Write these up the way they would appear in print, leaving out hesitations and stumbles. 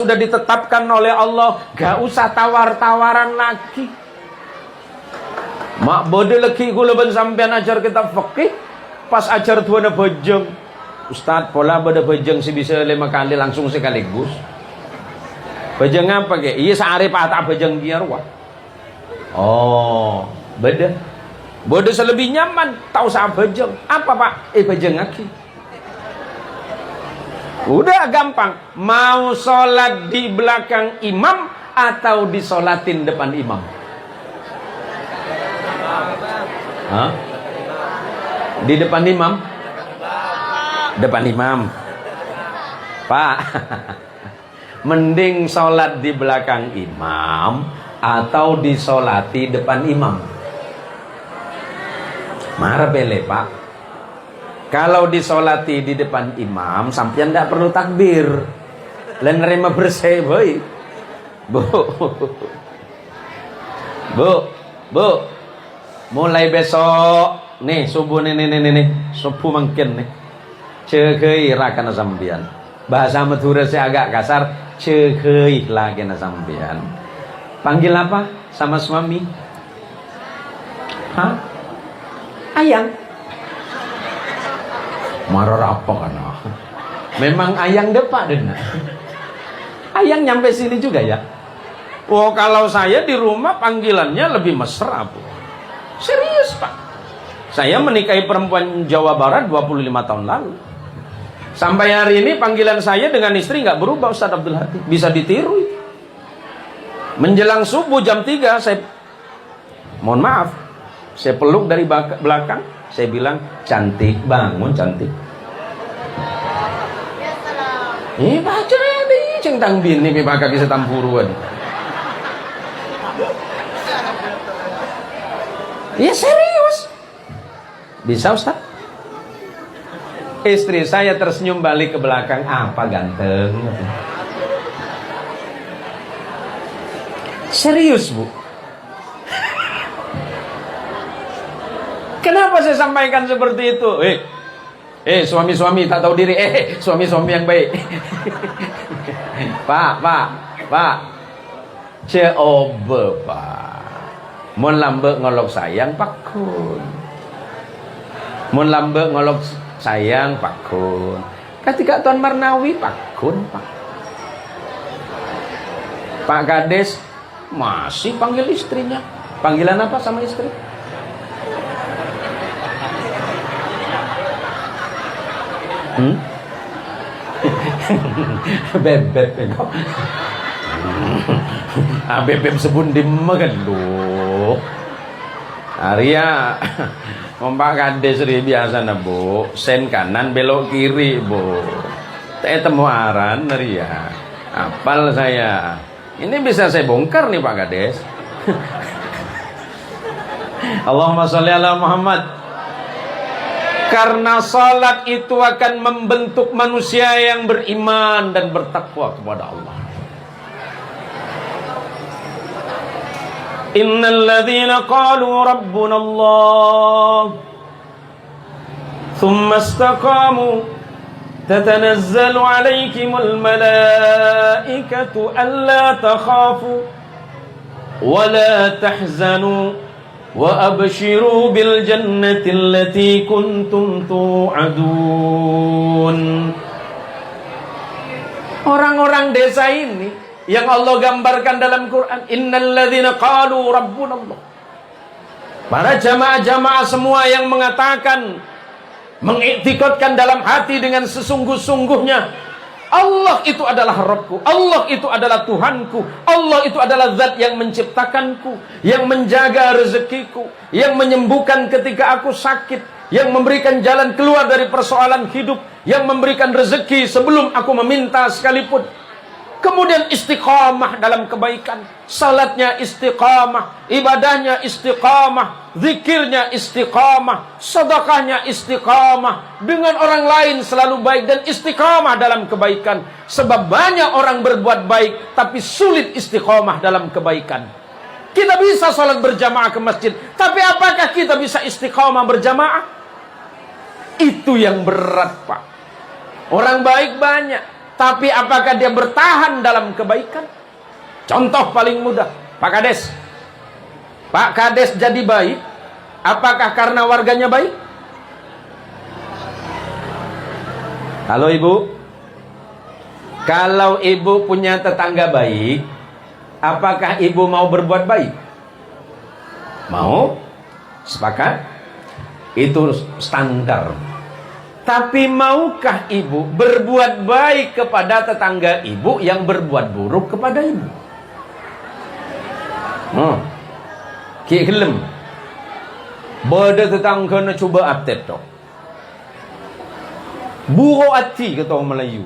sudah ditetapkan oleh Allah, gak usah tawar-tawaran lagi. Mak bodoh lagi kula ben sampean ajar kita fikih, pas ajar tuana bojong. Ustaz, pola beda bojong si bisa 5 kali langsung sekaligus. Bojong apa ke? Iya sehari patah bojong biar wah. Oh, beda. Bodoh selebih nyaman, tahu sah bojong. Apa Pak? Bojong lagi. Udah gampang. Mau sholat di belakang imam atau disolatin depan imam? Hah? Di depan imam? Depan imam. Pak, mending sholat di belakang imam atau disolati depan imam? Marah bele Pak. Kalau disolati di depan imam, sampean tidak perlu takbir. Len nerima bersih, boy. Bu. Mulai besok, nih subuh nih, subuh mungkin nih. Cekei rakana sampean. Bahasa Madura saya agak kasar, cekei rakana sampean. Panggil apa sama suami? Hah? Ayang. Marah apa kana? Memang ayang depan dena. Ayang nyampe sini juga ya. Oh, kalau saya di rumah panggilannya lebih mesra, Bu. Serius, Pak. Saya menikahi perempuan Jawa Barat 25 tahun lalu. Sampai hari ini panggilan saya dengan istri nggak berubah, Ustaz Abdul Hadi. Bisa ditiru. Menjelang subuh jam 3 saya mohon maaf, saya peluk dari belakang. Saya bilang, cantik, bangun cantik. Ini baca ini, centang bini, ini pakai kisah tampuruan. Ya serius. Bisa Ustaz? Istri saya tersenyum balik ke belakang, apa ganteng. Serius Bu. Kenapa saya sampaikan seperti itu? Suami-suami tak tahu diri. Suami-suami yang baik. Pak. Coba Pak. Mun lambe ngolok sayang Pak Kun. Mun lambe ngolok sayang Pak Kun. Ketika Tuan Marnawi Pak Kun Pak. Pak Kades masih panggil istrinya. Panggilan apa sama istri? Bebek kok. Bebek sebundi makan lu. Arya Pak Kades biasa na Bu. Sen kanan belok kiri Bu. Temu aran Arya. Apal saya. Ini bisa saya bongkar nih Pak Kades. Allahumma sholli ala Muhammad. Karena salat itu akan membentuk manusia yang beriman dan bertakwa kepada Allah. Innal ladzina qalu rabbuna Allah thumma istaqamu tatanazzalu 'alaihimul malaikatu alla takhafu wa la tahzanu wa abshiru bil jannati allati kuntum tu'adun. Orang-orang desa ini yang Allah gambarkan dalam Quran, innal ladzina qalu rabbuna Allah. Para jamaah-jamaah semua yang mengatakan, mengiktikadkan dalam hati dengan sesungguh-sungguhnya, Allah itu adalah Rabbku, Allah itu adalah Tuhanku, Allah itu adalah zat yang menciptakanku, yang menjaga rezekiku, yang menyembuhkan ketika aku sakit, yang memberikan jalan keluar dari persoalan hidup, yang memberikan rezeki sebelum aku meminta sekalipun. Kemudian istiqamah dalam kebaikan, salatnya istiqamah, ibadahnya istiqamah, zikirnya istiqamah, sedekahnya istiqamah, dengan orang lain selalu baik dan istiqamah dalam kebaikan. Sebab banyak orang berbuat baik tapi sulit istiqamah dalam kebaikan. Kita bisa salat berjamaah ke masjid, tapi apakah kita bisa istiqamah berjamaah? Itu yang berat Pak. Orang baik banyak, tapi apakah dia bertahan dalam kebaikan? Contoh paling mudah, Pak Kades. Pak Kades jadi baik, apakah karena warganya baik? Halo Ibu. Kalau Ibu punya tetangga baik, apakah Ibu mau berbuat baik? Mau? Sepakat? Itu standar. Tapi maukah Ibu berbuat baik kepada tetangga Ibu yang berbuat buruk kepada Ibu? Ki gelem. Bada tetangga nak cuba update dok. Buruk hati kata orang Melayu.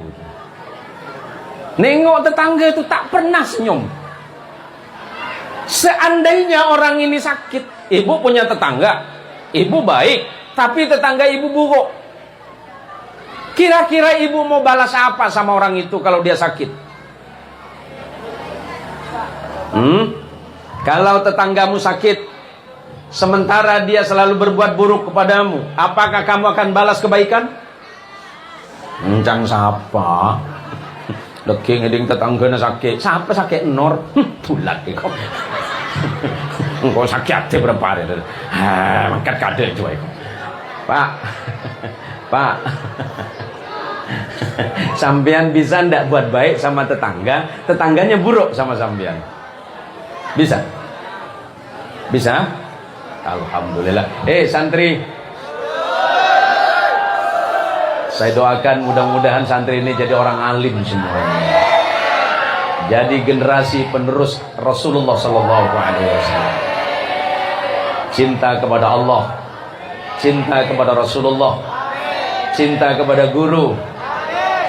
Nengok tetangga itu tak pernah senyum. Seandainya orang ini sakit, Ibu punya tetangga, Ibu baik, tapi tetangga Ibu buruk. Kira-kira Ibu mau balas apa sama orang itu kalau dia sakit? Kalau tetanggamu sakit, sementara dia selalu berbuat buruk kepadamu, apakah kamu akan balas kebaikan? Encang siapa? Lagi ngeding tetangganya sakit. Siapa sakit nor? Bulat kok. Engkau sakit hati berapa hari? Mangkat kade juga itu. Pak. Pak. Sampean bisa ndak buat baik sama tetangga, tetangganya buruk sama sampean? Bisa? Bisa? Alhamdulillah. Santri, saya doakan mudah-mudahan santri ini jadi orang alim semuanya. Jadi generasi penerus Rasulullah Sallallahu Alaihi Wasallam. Cinta kepada Allah, cinta kepada Rasulullah, cinta kepada guru,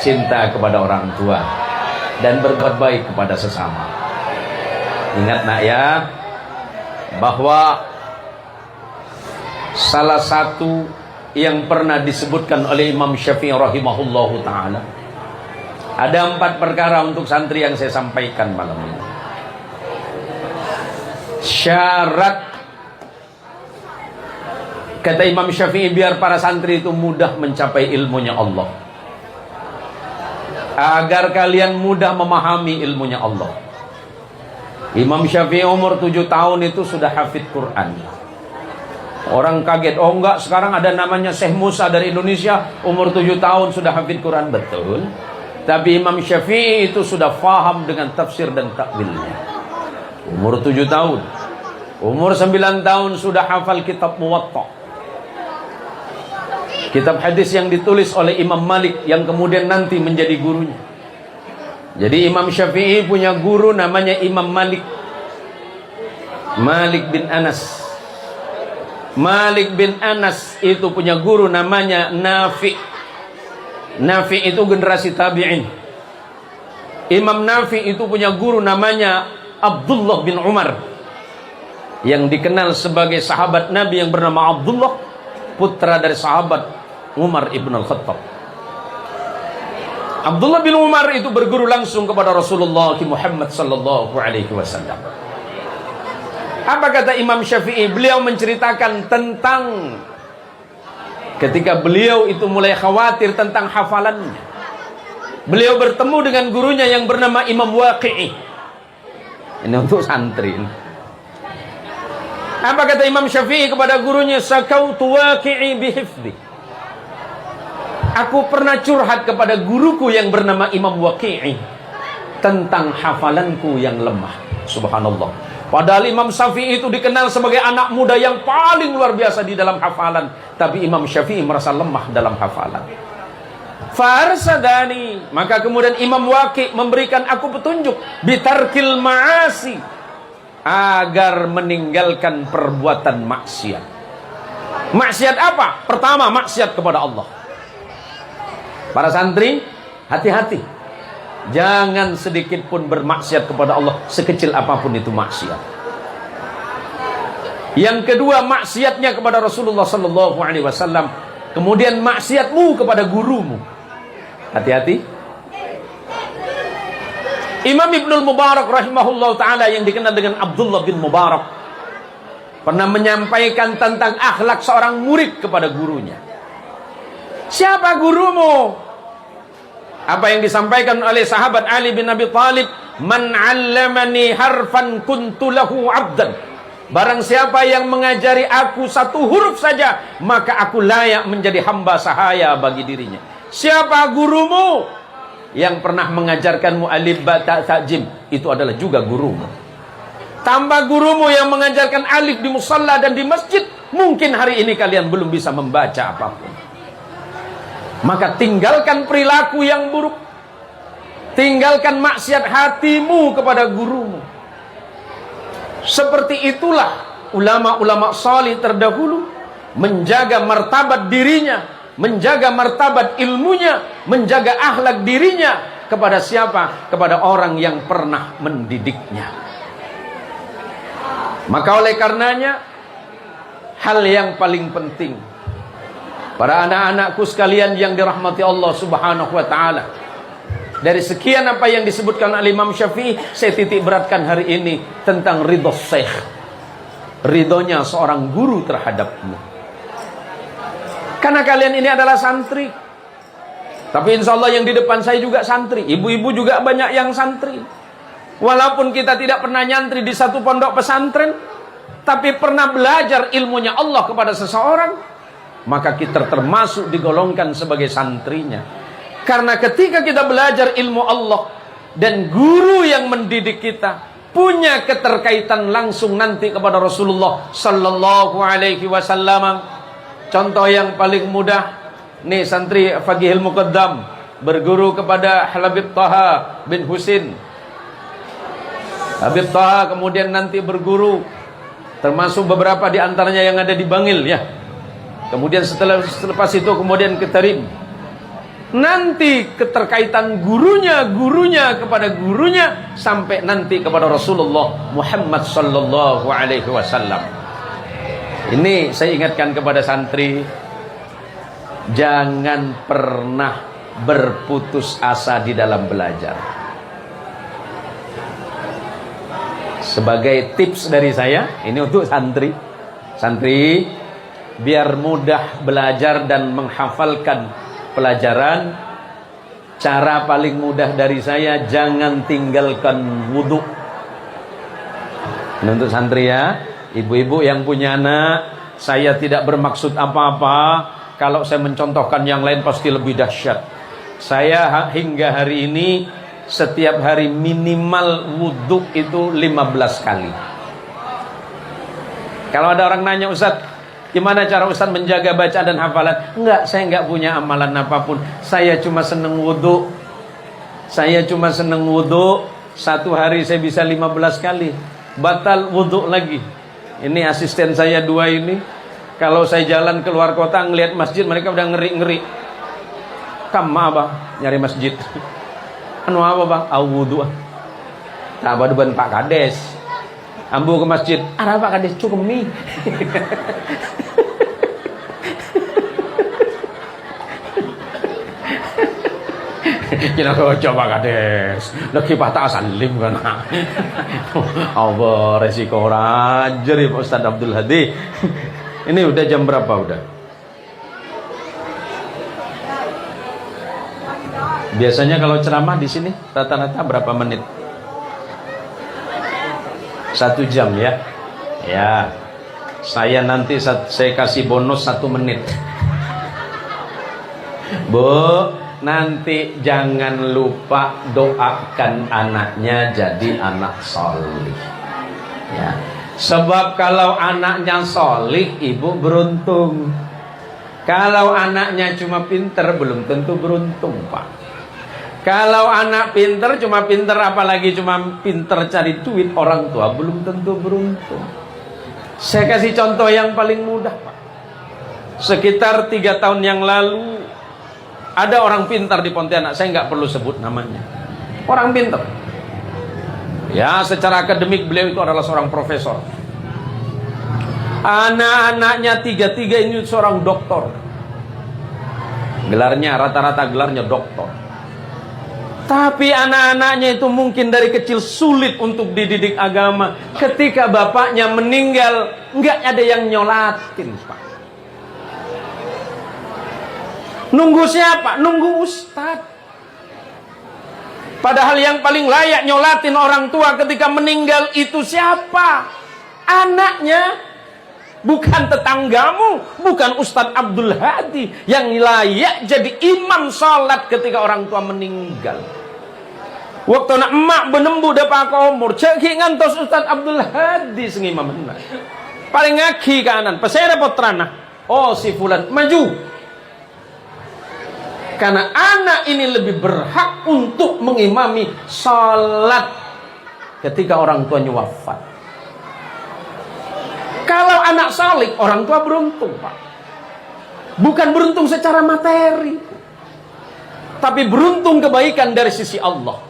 cinta kepada orang tua, dan berbuat baik kepada sesama. Ingat nak ya, bahwa salah satu yang pernah disebutkan oleh Imam Syafi'i rahimahullahu ta'ala, ada 4 perkara untuk santri yang saya sampaikan malam ini. Syarat, kata Imam Syafi'i, biar para santri itu mudah mencapai ilmunya Allah, agar kalian mudah memahami ilmunya Allah. Imam Syafi'i umur 7 tahun itu sudah hafid Quran. Orang kaget, oh enggak, sekarang ada namanya Syekh Musa dari Indonesia, umur 7 tahun sudah hafid Quran. Betul. Tapi Imam Syafi'i itu sudah faham dengan tafsir dan takwilnya. Umur 7 tahun. Umur 9 tahun sudah hafal kitab Muwatta, kitab hadis yang ditulis oleh Imam Malik, yang kemudian nanti menjadi gurunya. Jadi Imam Syafi'i punya guru namanya Imam Malik, Malik bin Anas. Malik bin Anas itu punya guru namanya Nafi. Nafi itu generasi tabi'in. Imam Nafi itu punya guru namanya Abdullah bin Umar, yang dikenal sebagai sahabat Nabi yang bernama Abdullah, putra dari sahabat Umar ibn al-Khattab. Abdullah bin Umar itu berguru langsung kepada Rasulullah Muhammad sallallahu alaihi wasallam. Apa kata Imam Syafi'i? Beliau menceritakan tentang ketika beliau itu mulai khawatir tentang hafalannya. Beliau bertemu dengan gurunya yang bernama Imam Waqi'i. Ini untuk santri. Apa kata Imam Syafi'i kepada gurunya? Sakautu Waqi'i bihifdi. Aku pernah curhat kepada guruku yang bernama Imam Waqi'i tentang hafalanku yang lemah. Subhanallah. Padahal Imam Syafi'i itu dikenal sebagai anak muda yang paling luar biasa di dalam hafalan, tapi Imam Syafi'i merasa lemah dalam hafalan. Farsadani, maka kemudian Imam Waqi' memberikan aku petunjuk, bitarkil ma'asi, agar meninggalkan perbuatan maksiat. Maksiat apa? Pertama, maksiat kepada Allah. Para santri, hati-hati. Jangan sedikit pun bermaksiat kepada Allah, sekecil apapun itu maksiat. Yang kedua, maksiatnya kepada Rasulullah sallallahu alaihi wasallam. Kemudian maksiatmu kepada gurumu. Hati-hati. Imam Ibnul Mubarak rahimahullah ta'ala, yang dikenal dengan Abdullah bin Mubarak, pernah menyampaikan tentang akhlak seorang murid kepada gurunya. Siapa gurumu? Apa yang disampaikan oleh sahabat Ali bin Abi Thalib, "Man 'allamani harfan kuntu lahu 'abdan." Barang siapa yang mengajari aku satu huruf saja, maka aku layak menjadi hamba sahaya bagi dirinya. Siapa gurumu? Yang pernah mengajarkanmu alif ba ta tha jim, itu adalah juga gurumu. Tambah gurumu yang mengajarkan alif di musalla dan di masjid, mungkin hari ini kalian belum bisa membaca apapun. Maka tinggalkan perilaku yang buruk, tinggalkan maksiat hatimu kepada gurumu. Seperti itulah ulama-ulama salih terdahulu menjaga martabat dirinya, menjaga martabat ilmunya, menjaga akhlak dirinya kepada siapa? Kepada orang yang pernah mendidiknya. Maka oleh karenanya, hal yang paling penting, para anak-anakku sekalian yang dirahmati Allah Subhanahu wa taala, dari sekian apa yang disebutkan oleh Imam Syafi'i, saya titik beratkan hari ini tentang ridho syekh, ridhonya seorang guru terhadapmu. Karena kalian ini adalah santri, tapi insya Allah yang di depan saya juga santri, ibu-ibu juga banyak yang santri. Walaupun kita tidak pernah nyantri di satu pondok pesantren, tapi pernah belajar ilmunya Allah kepada seseorang, maka kita termasuk digolongkan sebagai santrinya. Karena ketika kita belajar ilmu Allah dan guru yang mendidik kita punya keterkaitan langsung nanti kepada Rasulullah sallallahu alaihi wasallam. Contoh yang paling mudah, nih santri Faqihil Muqaddam berguru kepada Habib Taha bin Husin. Habib Taha kemudian nanti berguru termasuk beberapa di antaranya yang ada di Bangil ya. Kemudian selepas itu kemudian ke Tarim. Nanti keterkaitan gurunya kepada gurunya sampai nanti kepada Rasulullah Muhammad sallallahu alaihi wasallam. Ini saya ingatkan kepada santri, jangan pernah berputus asa di dalam belajar. Sebagai tips dari saya, ini untuk santri, biar mudah belajar dan menghafalkan pelajaran, cara paling mudah dari saya, jangan tinggalkan wudhu. Ini untuk santri ya, ibu-ibu yang punya anak, saya tidak bermaksud apa-apa. Kalau saya mencontohkan yang lain pasti lebih dahsyat. Saya hingga hari ini setiap hari minimal wudhu itu 15 kali. Kalau ada orang nanya, Ustaz, gimana cara Ustaz menjaga bacaan dan hafalan? Enggak, saya enggak punya amalan apapun. Saya cuma seneng wudhu. Satu hari saya bisa 15 kali. Batal wudhu lagi. Ini asisten saya dua ini, kalau saya jalan keluar kota ngelihat masjid, mereka udah ngeri-ngeri. Kamu apa? Nyari masjid. Anu apa bang? Wudhu. Tak ada Pak Kades. Ambu ke masjid. Ada Pak Kades cukup mie. Kita coba kades. Lagi patah salim kan. Allah resiko raja nih Pak Ustaz Abdul Hadi. Ini udah jam berapa udah? Biasanya kalau ceramah di sini rata-rata berapa menit? 1 jam ya. Ya. Saya nanti saya kasih bonus 1 menit. Bu, nanti jangan lupa doakan anaknya jadi anak solih ya. Sebab kalau anaknya solih, ibu beruntung. Kalau anaknya cuma pinter, belum tentu beruntung Pak. Kalau anak pinter, cuma pinter, apalagi cuma pinter cari duit orang tua, belum tentu beruntung. Saya kasih contoh yang paling mudah Pak. Sekitar 3 tahun yang lalu ada orang pintar di Pontianak, saya nggak perlu sebut namanya. Orang pintar. Ya, secara akademik beliau itu adalah seorang profesor. Anak-anaknya 3 ini seorang doktor. Gelarnya, rata-rata gelarnya doktor. Tapi anak-anaknya itu mungkin dari kecil sulit untuk dididik agama. Ketika bapaknya meninggal, nggak ada yang nyolatin Pak. Nunggu siapa? Nunggu ustadz. Padahal yang paling layak nyolatin orang tua ketika meninggal itu siapa? Anaknya. Bukan tetanggamu, bukan Ustadz Abdul Hadi yang layak jadi imam salat ketika orang tua meninggal. Waktu nak emak benembu depan ke umur, ceki ngantos Ustadz Abdul Hadi sengimam enak. Paling ngaki kanan, pesera potrana. Oh si fulan maju. Karena anak ini lebih berhak untuk mengimami salat ketika orang tuanya wafat. Kalau anak salih, orang tua beruntung, Pak. Bukan beruntung secara materi, tapi beruntung kebaikan dari sisi Allah.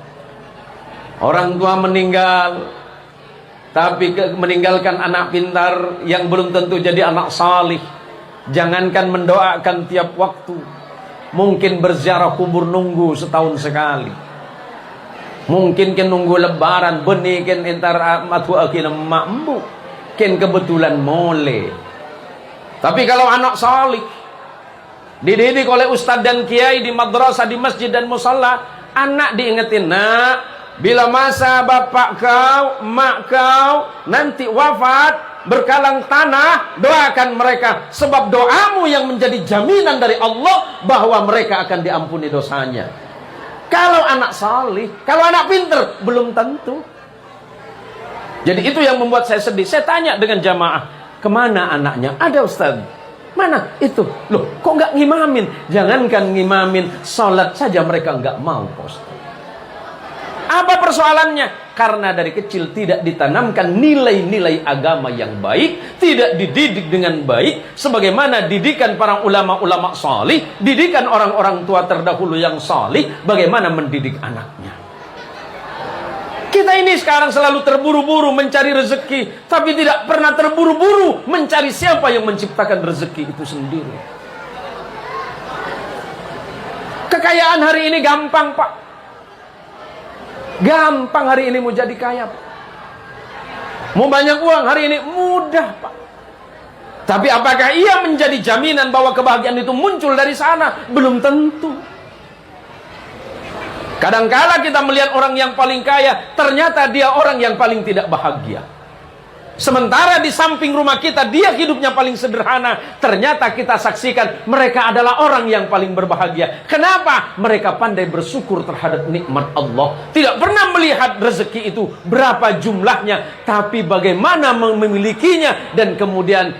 Orang tua meninggal, tapi meninggalkan anak pintar yang belum tentu jadi anak salih. Jangankan mendoakan tiap waktu, mungkin berziarah kubur nunggu setahun sekali. Mungkin kan nunggu lebaran, benih kan entar matu akin emak ken kebetulan mole. Tapi kalau anak salih dididik oleh ustadz dan kiai di madrasah, di masjid dan musalla, anak diingetin, nak, bila masa bapak kau, mak kau nanti wafat berkalang tanah, doakan mereka, sebab doamu yang menjadi jaminan dari Allah bahwa mereka akan diampuni dosanya. Kalau anak salih, kalau anak pinter, belum tentu. Jadi itu yang membuat saya sedih. Saya tanya dengan jamaah, kemana anaknya? Ada Ustaz. Mana? Itu. Loh, kok nggak ngimamin? Jangankan ngimamin, sholat saja mereka nggak mau, Ustaz. Apa persoalannya? Karena dari kecil tidak ditanamkan nilai-nilai agama yang baik, tidak dididik dengan baik, sebagaimana didikan para ulama-ulama salih, didikan orang-orang tua terdahulu yang salih, bagaimana mendidik anaknya. Kita ini sekarang selalu terburu-buru mencari rezeki, tapi tidak pernah terburu-buru mencari siapa yang menciptakan rezeki itu sendiri. Kekayaan hari ini gampang, Pak. Gampang hari ini mau jadi kaya, Pak. Mau banyak uang hari ini mudah, Pak. Tapi apakah ia menjadi jaminan bahwa kebahagiaan itu muncul dari sana? Belum tentu. Kadangkala kita melihat orang yang paling kaya, ternyata dia orang yang paling tidak bahagia. Sementara di samping rumah kita, dia hidupnya paling sederhana. Ternyata kita saksikan, mereka adalah orang yang paling berbahagia. Kenapa? Mereka pandai bersyukur terhadap nikmat Allah. Tidak pernah melihat rezeki itu berapa jumlahnya, tapi bagaimana memilikinya dan kemudian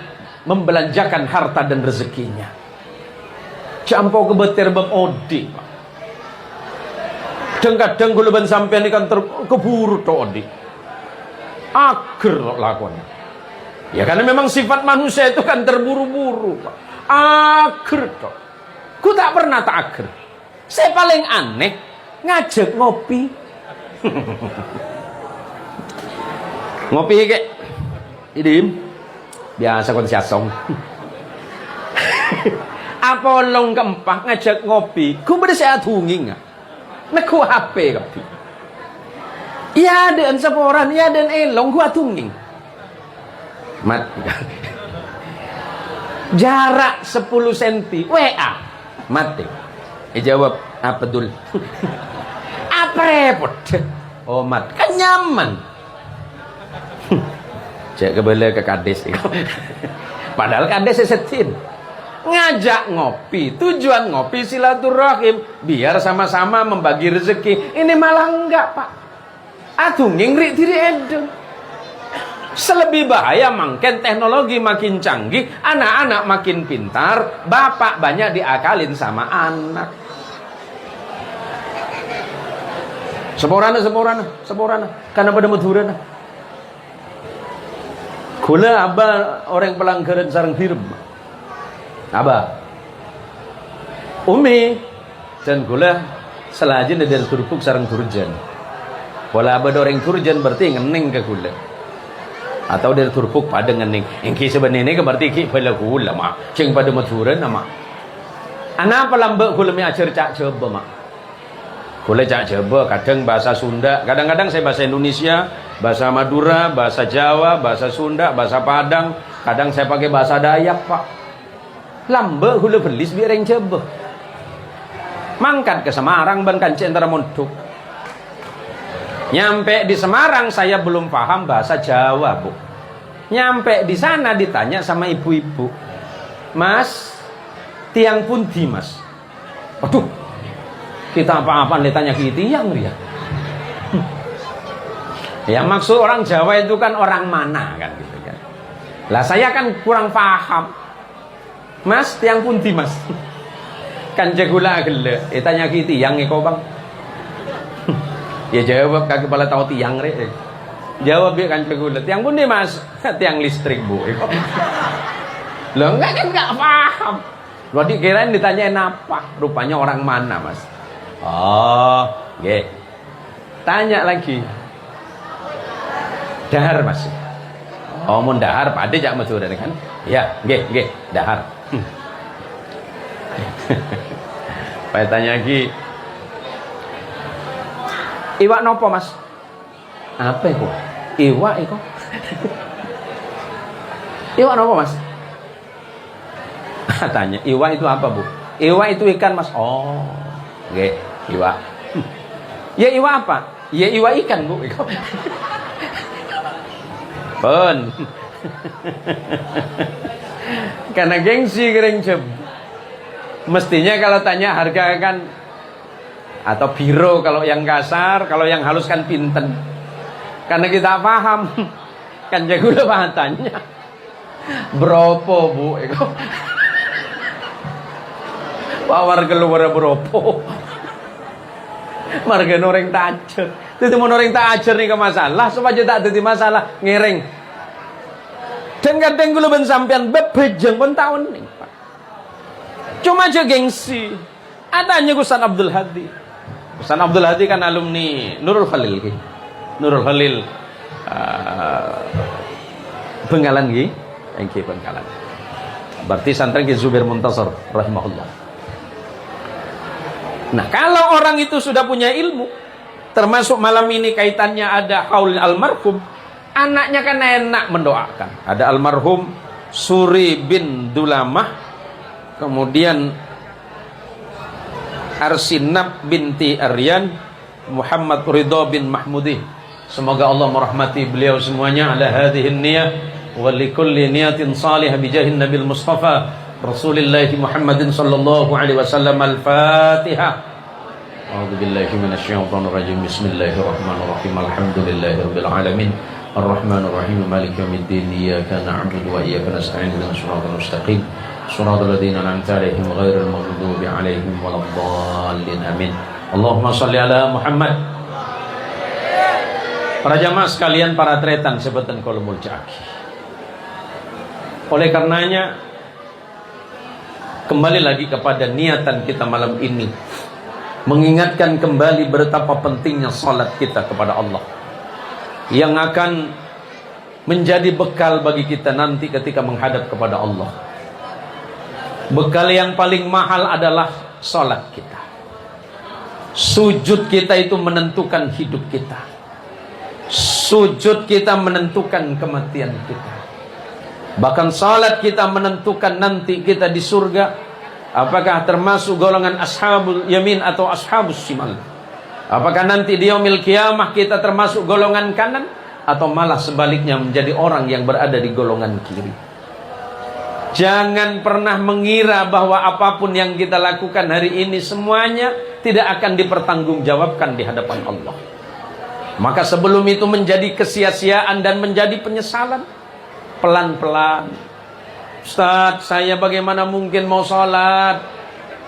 membelanjakan harta dan rezekinya. Campur kebetir bab odi, Pak. Kadang-kadang guluban sampean ini kan keburu todi. Ager lakonnya. Ya karena memang sifat manusia itu kan terburu-buru, Pak. Ager toh. Ku tak pernah tak ager. Saya paling aneh ngajak ngopi. Ngopi kayak idim. Biasa kon siasong. Apa long kempah ngajak ngopi. Ku beda saya tunging. Naku HP kapi. Ya dan seporan, ya dan elong gua tunging. Mat. Jarak 10 cm WA. Mati. Jawab apa dul? Apa repot? Oh mat, kan nyaman. Cek kebele ke kades. Padahal kades setin. Ngajak ngopi, tujuan ngopi silaturahim, biar sama-sama membagi rezeki. Ini malah enggak, Pak. Aduh ngingrik diri edeng. Selebih bahaya mangken teknologi makin canggih, anak-anak makin pintar, bapak banyak diakalin sama anak. Seporana. Karena pada madurana. Kula abah orang pelanggaran sarang direm. Abah Umi dan gula selajin dari turpuk sarang turjan. Wala abah orang turjan berarti ngening ke gula. Atau dari turpuk pada ngening. Yang sebenarnya berarti ki pada gula mak. Ceng pada maturan nama. Anak pelambak gula mi ajar cak coba mak. Gula cak coba kadang bahasa Sunda, kadang-kadang saya bahasa Indonesia, bahasa Madura, bahasa Jawa, bahasa Sunda, bahasa Padang. Kadang saya pakai bahasa Dayak, Pak. Lambe hula belis biar yang coba. Mangkat ke Semarang ban kanci antara mondok. Nyampe di Semarang saya belum paham bahasa Jawa, Bu. Nyampe di sana ditanya sama ibu-ibu, Mas, tiang pundi, Mas? Aduh, kita apa-apaan ditanya ke tiang dia. Ya maksud orang Jawa itu kan orang mana kan gitu kan. Lah saya kan kurang paham. Mas, tiang pundi, Mas? Kan jegula gele, tanya ke tiang kok, Bang. Ya jawab kagak kepala tahu tiang rek. Jawab dia kan jegula, tiang pundi, Mas? Tiang listrik, Bu. Loh enggak kan enggak paham. Lo dikirain ditanyain apa? Rupanya orang mana, Mas? Oh, nggih. Tanya lagi. Dahar, Mas. Oh, mun dahar pade jak Madura kan? Ya, nggih, dahar. Saya tanya lagi. Iwak nopo, Mas? Apa itu? Iwak itu. Iwak nopo, Mas? Tanya, iwak itu apa, Bu? Iwak itu ikan, Mas. Oh, nggih, iwak. Ya iwak apa? Ya iwak ikan, Bu. Pun. Karena gengsi kering jem. Mestinya kalau tanya harga kan, atau biro kalau yang kasar, kalau yang halus kan pinten. Karena kita paham. Kan jago bahannya. Berapa, Bu? Pawar keluar berapa? Marga noreng tajer. Itu mau noreng tajer nih ke masalah, supaya tak ada masalah ngereng. Dan kadang gue ben sampean bebejeng pun tahun nih, Pak. Cuma aja gengsi. Adanya Ustaz Abdul Hadi. Ustaz Abdul Hadi kan alumni Nurul Khalil. Nurul Khalil Bengkalan nggih, engke Bengkalan. Berarti santri ki Zubair Muntasar rahimahullah. Nah, kalau orang itu sudah punya ilmu, termasuk malam ini kaitannya ada haul almarhum, anaknya kan enak mendoakan. Ada almarhum Suri bin Dulamah, kemudian Arsinab binti Aryan, Muhammad Ridho bin Mahmudi. Semoga Allah merahmati beliau semuanya ala hadhihi niyah wa likulli niyatin salihah bijahin Nabil Mustafa Rasulillah Muhammadin sallallahu alaihi wasallam. Al-Fatihah. A'udzu billahi minasyaitonir rajim. Bismillahirrahmanirrahim. Alhamdulillahirabbil alamin. Arrahmanir rahim. Maliki yaumiddin. Iyyaka na'budu wa iyyaka nasta'in. Ihdinas siratal mustaqim. Siratal ladzina an'amta 'alaihim ghairil maghdubi 'alaihim waladdallin. Amin. Allahumma shalli ala Muhammad. Para jamaah sekalian, para tretan sebutan kolomul jaki. Oleh karenanya, kembali lagi kepada niatan kita malam ini, mengingatkan kembali betapa pentingnya salat kita kepada Allah, yang akan menjadi bekal bagi kita nanti ketika menghadap kepada Allah. Bekal yang paling mahal adalah salat kita. Sujud kita itu menentukan hidup kita. Sujud kita menentukan kematian kita. Bahkan salat kita menentukan nanti kita di surga apakah termasuk golongan ashabul yamin atau ashabus shimal. Apakah nanti di yaumil qiyamah kita termasuk golongan kanan atau malah sebaliknya menjadi orang yang berada di golongan kiri. Jangan pernah mengira bahwa apapun yang kita lakukan hari ini semuanya tidak akan dipertanggungjawabkan di hadapan Allah. Maka sebelum itu menjadi kesia-siaan dan menjadi penyesalan, pelan-pelan. Ustaz, saya bagaimana mungkin mau sholat?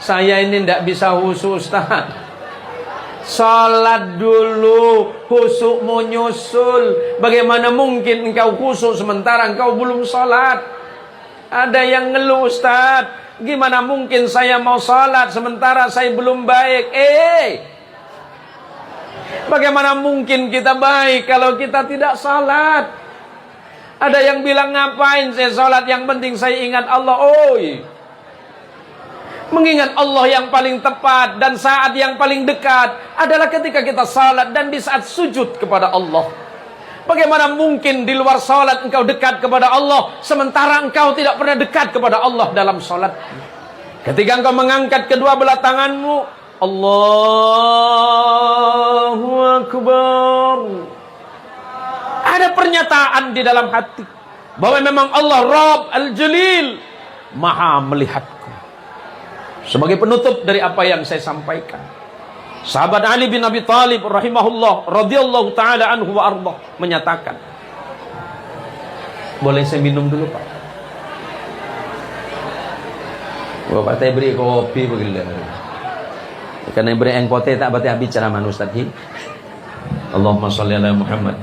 Saya ini tidak bisa khusyuk, Ustaz. Sholat dulu, khusyuk mau nyusul. Bagaimana mungkin engkau khusyuk sementara engkau belum sholat? Ada yang ngeluh, Ustaz, gimana mungkin saya mau sholat sementara saya belum baik? Bagaimana mungkin kita baik kalau kita tidak salat? Ada yang bilang, ngapain saya salat, yang penting saya ingat Allah. Mengingat Allah yang paling tepat dan saat yang paling dekat adalah ketika kita salat dan di saat sujud kepada Allah. Bagaimana mungkin di luar salat engkau dekat kepada Allah sementara engkau tidak pernah dekat kepada Allah dalam salat? Ketika engkau mengangkat kedua belah tanganmu Allahu Akbar. Ada pernyataan di dalam hati bahwa memang Allah Rabb Al-Jalil Maha melihatku. Sebagai penutup dari apa yang saya sampaikan, sahabat Ali bin Abi Thalib rahimahullah radhiyallahu taala anhu wa ardah menyatakan, boleh saya minum dulu Pak? Bapak saya beri kopi begitu. Karena beri engkote tak baca bicara man Ustaz. Allahumma shalli ala Muhammad.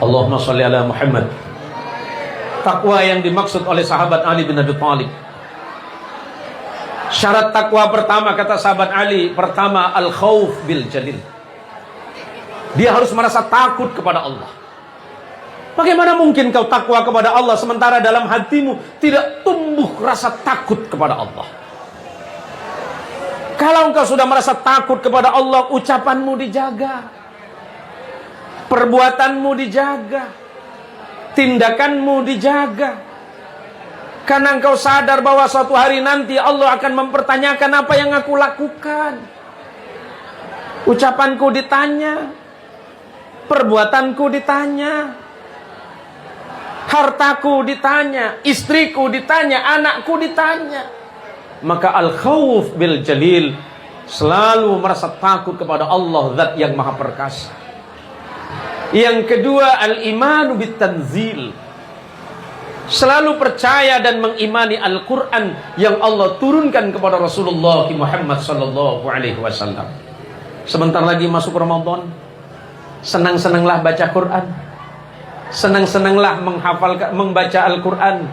Allahumma shalli ala Muhammad. Takwa yang dimaksud oleh sahabat Ali bin Abi Thalib, syarat takwa pertama kata sahabat Ali, pertama al-khauf bil jalil. Dia harus merasa takut kepada Allah. Bagaimana mungkin kau takwa kepada Allah sementara dalam hatimu tidak tumbuh rasa takut kepada Allah? Kalau engkau sudah merasa takut kepada Allah, ucapanmu dijaga, perbuatanmu dijaga, tindakanmu dijaga. Karena engkau sadar bahwa suatu hari nanti Allah akan mempertanyakan apa yang aku lakukan. Ucapanku ditanya, perbuatanku ditanya, hartaku ditanya, istriku ditanya, anakku ditanya. Maka al-khawf bil jalil, selalu merasa takut kepada Allah, zat yang maha perkasa. Yang kedua, al-imanu bit tanzil, selalu percaya dan mengimani Al-Quran yang Allah turunkan kepada Rasulullah Muhammad sallallahu alaihi wasallam. Sebentar lagi masuk Ramadan, senang-senanglah baca Quran, senang-senanglah membaca Al-Quran,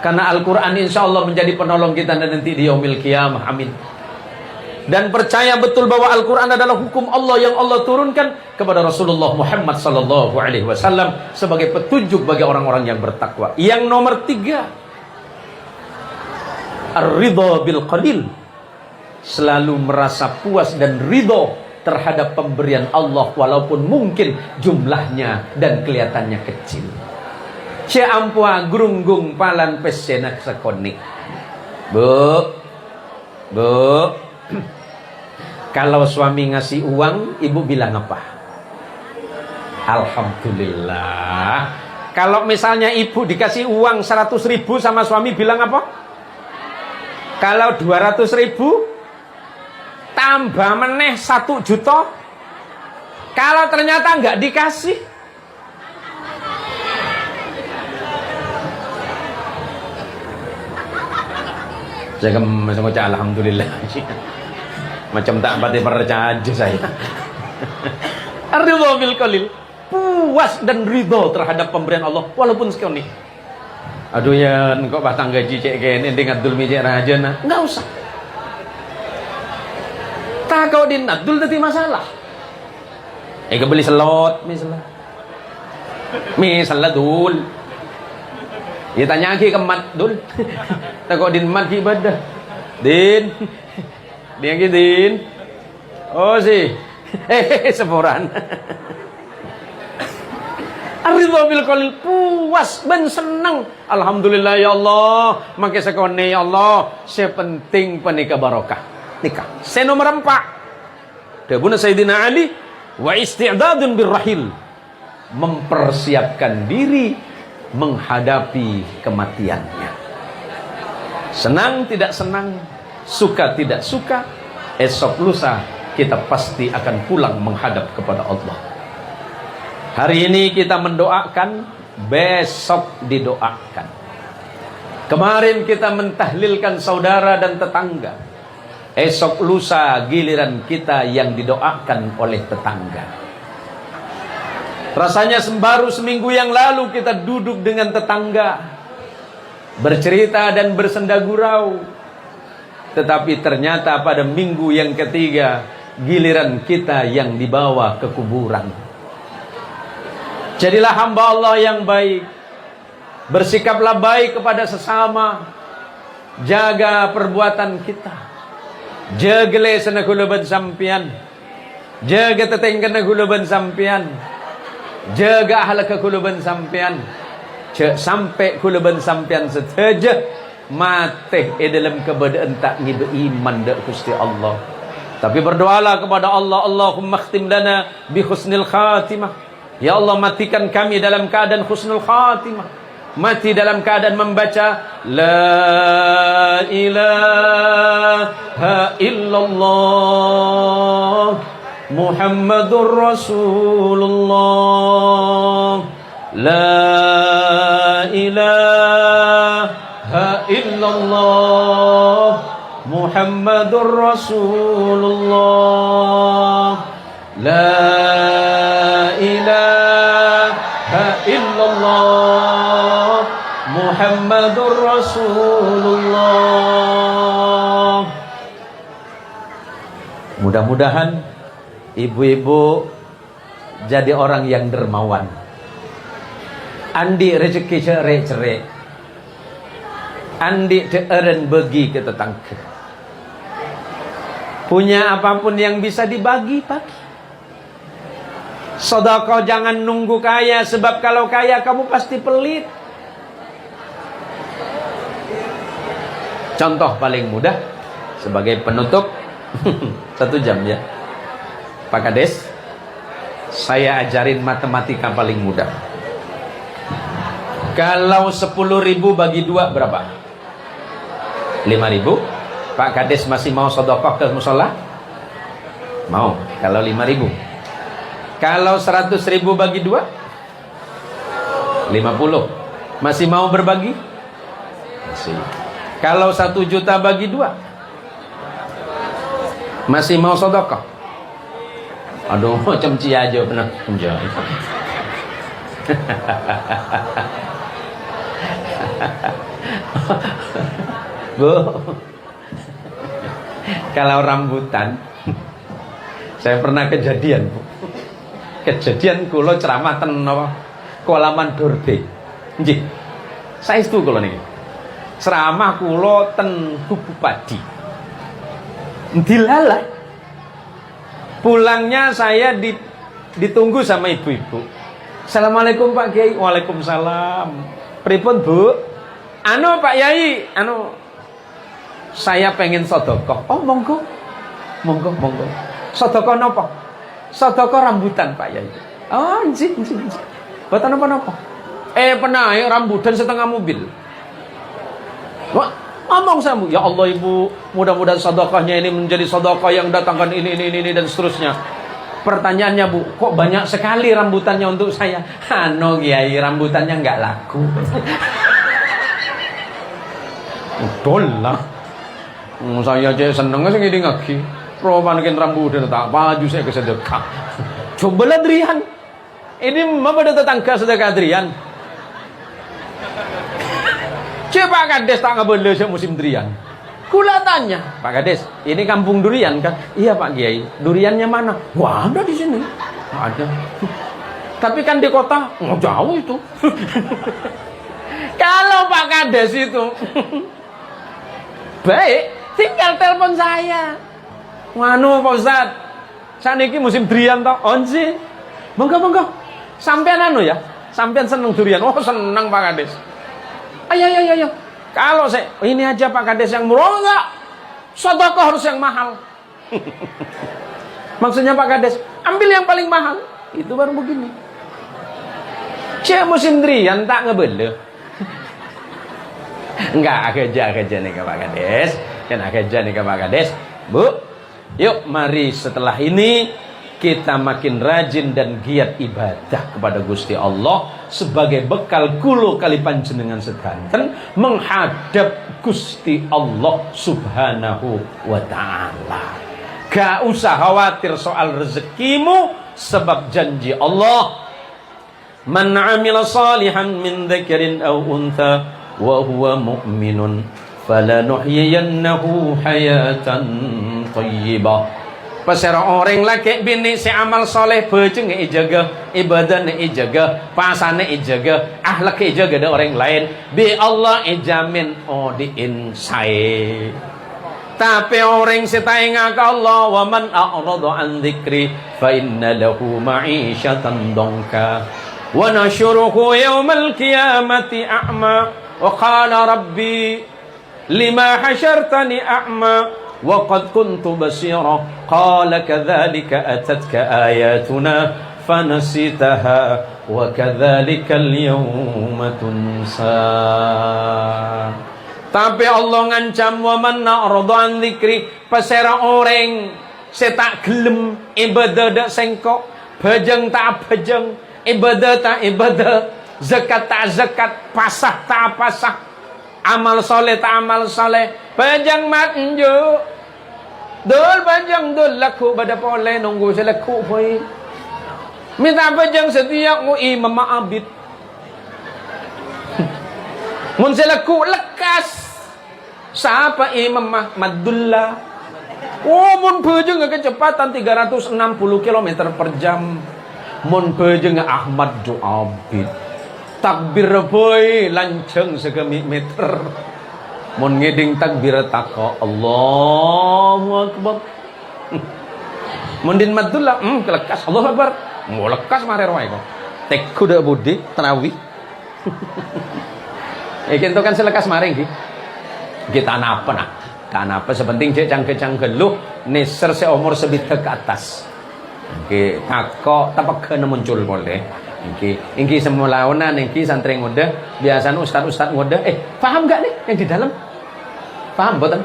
karena Al-Quran insya Allah menjadi penolong kita nanti di yaumil qiyamah. Amin. Dan percaya betul bahwa Al-Quran adalah hukum Allah yang Allah turunkan kepada Rasulullah Muhammad sallallahu alaihi wasallam sebagai petunjuk bagi orang-orang yang bertakwa. Yang nomor 3, ar-ridha bil qalil, selalu merasa puas dan ridho terhadap pemberian Allah walaupun mungkin jumlahnya dan kelihatannya kecil. Ce ampua grunggung palan pesenak sekonik. Bu, kalau suami ngasih uang, ibu bilang apa? Alhamdulillah. Kalau misalnya ibu dikasih uang 100.000 sama suami, bilang apa? Kalau 200.000, tambah meneh 1 juta. Kalau ternyata nggak dikasih, saya masih ngucap alhamdulillah. Macam tak pati percaya saya. Ridho bil qalil, puas dan ridho terhadap pemberian Allah walaupun sekali. Aduh ya, kok batang gaji cek kene dengan dul mijek raja nah. Enggak usah. Tak kau dinadul tadi masalah. Kebeli selot misalnya dul. Ya tanya lagi ke mat dul. Tak kau din mat ibadah. Din. Dia gituin. Oh sih. Seporan. Ar-ridha bil qalil, puas ben senang. Alhamdulillah ya Allah, make sekone ya Allah, sepenting penikah barokah. Nikah. Se nomor 4. Dabuna Sayyidina Ali wa isti'dadun birrahil, mempersiapkan diri menghadapi kematiannya. Senang tidak senang, suka tidak suka, esok lusa kita pasti akan pulang menghadap kepada Allah. Hari ini kita mendoakan, besok didoakan. Kemarin kita mentahlilkan saudara dan tetangga, esok lusa giliran kita yang didoakan oleh tetangga. Rasanya baru seminggu yang lalu kita duduk dengan tetangga, bercerita dan bersenda gurau. Tetapi ternyata pada minggu yang ketiga, giliran kita yang dibawa ke kuburan. Jadilah hamba Allah yang baik, bersikaplah baik kepada sesama, jaga perbuatan kita, jaga sana kulaban sampian, jaga tetengkan kulaban sampian, jaga ahlak kulaban sampian. Cek sampai kulaban sampean seteja mate dalam keadaan tak ngibe iman dak Gusti Allah. Tapi berdoalah kepada Allah, Allahumma khtim lana bi husnil khatimah. Ya Allah, matikan kami dalam keadaan husnul khatimah. Mati dalam keadaan membaca la ilaha illallah Muhammadur Rasulullah. La ilaha illallah Muhammadur Rasulullah. La ilaha illallah Muhammadur Rasulullah. Mudah-mudahan ibu-ibu jadi orang yang dermawan. Andi rezeki cerai-cerai, andi teeren bagi ke tetangga. Punya apapun yang bisa dibagi-bagi. Sedekah jangan nunggu kaya, sebab kalau kaya kamu pasti pelit. Contoh paling mudah sebagai penutup 1 jam ya. Pak Kades, saya ajarin matematika paling mudah. Kalau 10.000 bagi 2 berapa? 5.000. Pak Kades masih mau sedekah ke musola? Mau. Kalau 5.000. Kalau 100.000 bagi 2? 50. Masih mau berbagi? Masih. Kalau 1 juta bagi 2? Masih mau sedekah? Aduh, macam cia aja pernah. Bu, kalau rambutan, saya pernah kejadian, Bu. Kejadian kulo ceramah ten apa? Kolaman Dorde. Nggih. Saestu kulo niki. Ceramah kulo ten Tugu Padi. Dilalah. Pulangnya saya ditunggu sama ibu-ibu. Assalamualaikum Pak Kiai. Waalaikumsalam. Pripun Bu? Anu Pak Yai, saya pengen sedekah. Oh monggo. Monggo. Sedekah napa? Sedekah rambutan Pak Yai. Oh nggih. Boten napa-napa. Penae rambutan setengah mobil. Wah, ngomong sama ya Allah Ibu, mudah-mudahan sedekahnya ini menjadi sedekah yang datangkan ini dan seterusnya. Pertanyaannya Bu, kok banyak sekali rambutannya untuk saya? Anu Kiai, rambutannya nggak laku. Betul lah. Saya aja seneng sing ngene ngaki. Romanekin rambutan tak baju saya ke sedekah. Cobalah Drian. Ini apa ada tetangga sedekah Drian? Pak Kades tak ngebele musim durian. Kula tanya, Pak Kades, ini kampung durian kan? Iya Pak Kiai. Duriannya mana? Wah, ada di sini. Ada. Tapi kan di kota, jauh itu. Kalau Pak Kades itu baik, tinggal telepon saya. Nganu Pak Ustaz, saniki musim durian toh? Onji. Monggo. Sampean anu ya? Sampean seneng durian? Oh, seneng Pak Kades. Ayo. Kalau saya ini aja Pak Kades yang murah enggak? Sedekah harus yang mahal. Maksudnya Pak Kades, ambil yang paling mahal. Itu baru begini. Musim durian tak ngebele. Enggak, kerja nih Pak Kades. Kan kerja nih Pak Kades. Bu, yuk mari setelah ini kita makin rajin dan giat ibadah kepada Gusti Allah sebagai bekal kulo kali panjenengan sedanten menghadap Gusti Allah Subhanahu wa taala. Gak usah khawatir soal rezekimu, sebab janji Allah, man 'amila salihan min dzakarin aw untha wa huwa mu'minun falanuhyiyannahu hayatan thayyibah. Pasera orang laki bini si amal soleh bejeng ijaga, ibadah ijaga, pasane ijaga, akhlak ijaga ada orang lain. Bi Allah ijamin odiin saya. Tapi orang si tainga ke Allah, wa man a'rada an dzikri fa inna lahu ma'isyatan dongka. wa nashuruhu yawmal qiyamati a'ma wa qala rabbi lima hasyartani a'ma wa qad kuntu basira qala kadzalika atatka ayatuna fanasitaha wa kadzalikal yawma tunsa. Tapi Allah ngancam wa man na'rada an dzikri pasera orang setak gelem ibadah dak sengkok bajeng tak bajeng ibadah tak ibadah zakat tak zakat pasah tak pasah amal soleh tak amal soleh bajeng mat njo dul bajeng dul laku pada pole nunggu selaku poi minta bajeng setiap mu imam abid mun selaku lekas siapa Imam Madullah? Oh, mun bajeng kecepatan 360 km per jam. Mun bajeng Ahmad Abid. Takbir boy lanceng segemi meter. Mun ngeding takbir tako Allahu Akbar. Mun din Madullah kelekas Allahu Akbar. Mau lekas mare roe kok. Tek kuda budi tenawi. Kita kan selekas maring ki. Kita napa nak? Kenapa sepenting cek cangke lu neser seumur sebita ke atas. Oke, tako tapak kena muncul boleh. Oke, ingki semula lawanan ingki santri muda, biasanya ustad muda. Paham gak nih yang di dalam? Paham betul?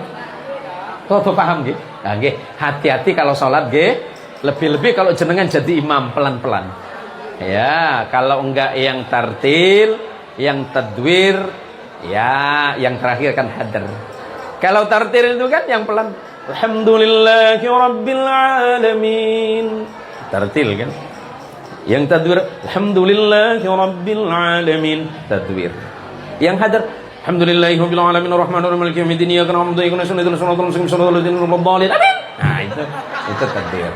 Tuh paham gitu. Oke, hati-hati kalau sholat ge. Lebih-lebih kalau jenengan jadi imam pelan-pelan. Ya, kalau enggak yang tartil, yang tadwir. Ya, yang terakhir kan hadar. Kalau tartil itu kan yang pelan. Alhamdulillahi rabbil alamin. Tartil kan. Yang tadwir Alhamdulillahi rabbil alamin. Tadwir. Yang hadar Alhamdulillahi rabbil alamin arrahmanir rahim maliki yaumiddin iyyaka na'budu wa iyyaka nasta'in ihdinas siratal mustaqim siratal ladzina an'amta 'alaihim. Amin. Nah, itu tadwir.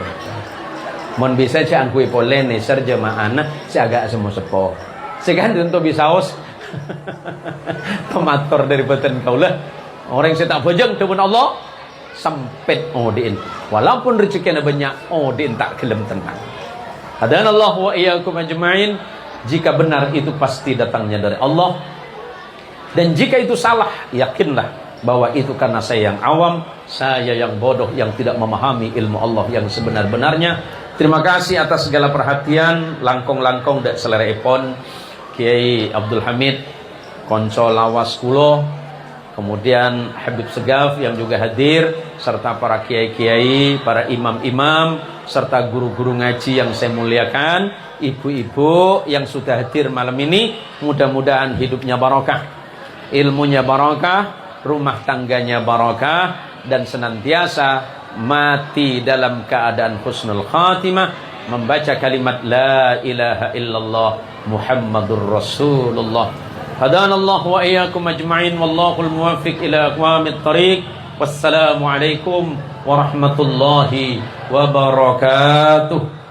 Mun bisa cak angkui polen neser jemaahna si agak semua sepo. Segan tentu bisa os. Pemator dari batin kaulah orang yang tak bajang dengan Allah sempit odin walaupun rezekinya banyak odin tak gelem tenang. Hadana Allah wa iyyakum ajma'in. Jika benar itu pasti datangnya dari Allah, dan jika itu salah yakinlah bahwa itu karena saya yang awam, saya yang bodoh yang tidak memahami ilmu Allah yang sebenar-benarnya. Terima kasih atas segala perhatian langkong-langkong dak selera ipon Kiai Abdul Hamid konco lawas kulo, kemudian Habib Segaf yang juga hadir, serta para kiai-kiai, para imam-imam, serta guru-guru ngaji yang saya muliakan, ibu-ibu yang sudah hadir malam ini. Mudah-mudahan hidupnya barokah, ilmunya barokah, rumah tangganya barokah, dan senantiasa mati dalam keadaan husnul khatimah, membaca kalimat la ilaha illallah Muhammadur Rasulullah. Hadanallahu wa iyyakum ajma'in wallahul muwaffiq ila aqwamit thariq. Wassalamu alaikum warahmatullahi wabarakatuh.